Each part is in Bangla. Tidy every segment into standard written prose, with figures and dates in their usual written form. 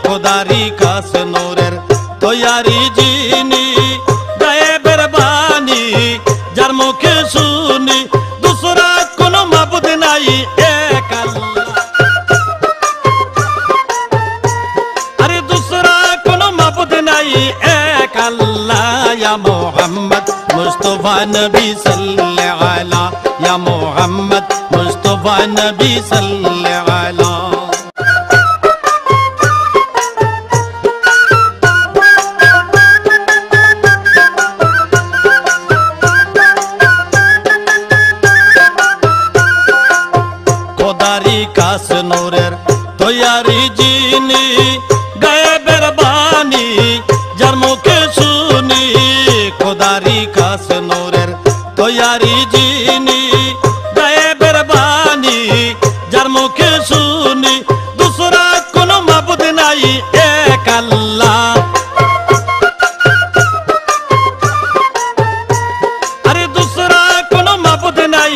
খোদারি কাছে নূরের তৈয়ারি যিনি গায়েবের বাণী যার মুখে শুনি দুসরা কোনো মাবুদ নাই এক আল্লাহ আরে দুসরা কোনো মাবুদ নাই এক আল্লাহ ইয়া মুহাম্মদ মুস্তাফা নবী সাল্লাল্লাহু আলা ইয়া মুহাম্মদ মুস্তাফা নবী সাল্লাল্লাহু আলা খোদারি কাছে নূরের তৈয়ারি যিনি গায়েবের বাণী যার মুখে শুনি খোদারি কাছে নূরের তৈয়ারি যিনি গায়েবের বাণী যার মুখে শুনি দুসরা কোনো মাবুদ নাই এক আল্লাহ আরে দুসরা কোনো মাবুদ নাই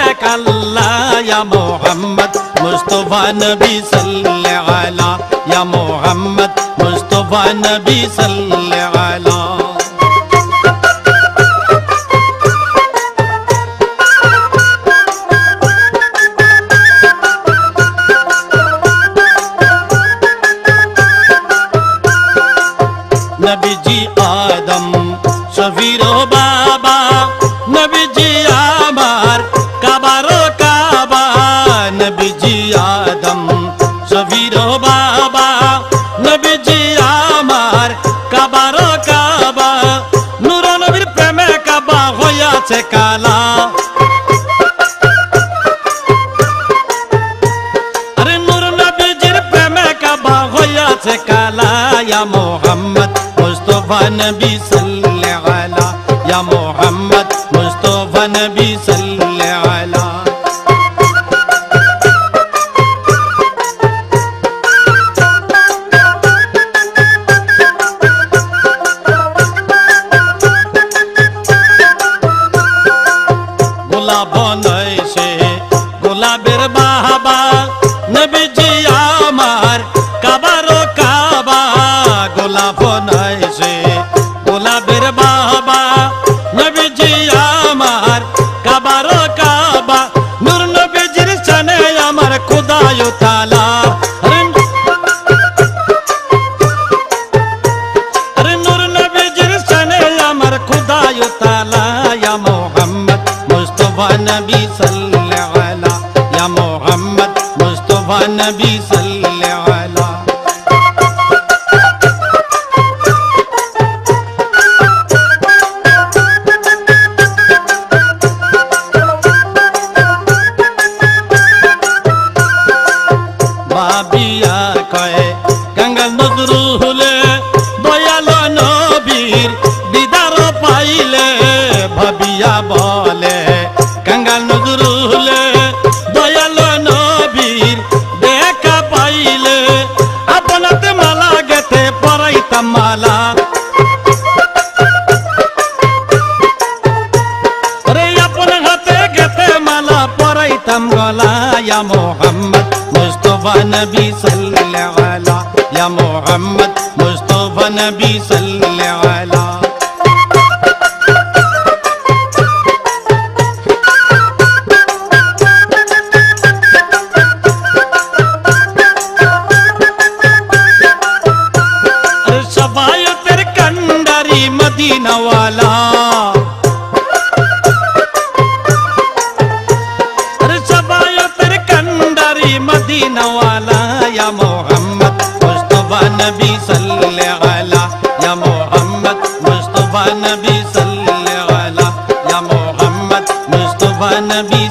এক আল্লাহ ইয়া মুহাম্মদ মুস্তাফা নবী সাল্লাল্লাহু আলা ইয়া মুহাম্মদ মুস্তাফা নবী সাল্লাল্লাহু আলা নবীজি আদম শফির বাবা নবীজি আমার কাবারো কাবা নবীজি আদম শফির বাবা নবীজি আমার কাবারো কাবা নূর নবীর প্রেমে কাবা হইয়াছে কালা আরে নূর নবীজির প্রেমে কাবা হইয়াছে কালা ইয়া মুহাম্মদ মুস্তাফা নবী সাল্লাল্লাহু আলা ইয়া মুহাম্মদ মুস্তাফা নবী সাল্লাল্লাহু আলা গোলাপ নয়সে গোলাপের বাবা নবীজি আমার কাবারো কাবা গোলাপ নয়সে গোলাপের বাবা নবীজি আমার কাবারো কাবা নূর নবীজির শানে আমার খোদায় তাআলা আরে নূর নবীজির শানে আমার খোদায় তাআলা ইয়া মুহাম্মদ মুস্তাফা নবী সাল্লাল্লাহু আলা ইয়া মুহাম্মদ মুস্তাফা নবী সাল্লাল্লাহু আলা ভাবিয়া কয় গঙ্গা নজরুলে দয়ালো নবীর দিদার পাইলে ভাবিয়া বলে গঙ্গা নজরুলে দয়ালো নবীর দেখা পাইলে আপনাতে মালা গেতে পরাইতাম মালা রে আপন হাতে গেতে মালা পরাইতাম গলা ইয়া মুহাম্মদ মুস্তাফা নবী সাল্লাল্লাহু আলা ইয়া মুহাম্মদ মুস্তাফা নবী সাল্লাল্লাহু আলা शफायतेर कंडारी मदीना वाला शफायतेर कंडारी मदीना वाला या मोहम्मद मुस्तफा नबी सल्लल्लाहु अलैहि या मोहम्मद मुस्तफा नबी सल्लल्लाहु अलैहि या मोहम्मद मुस्तफा नबी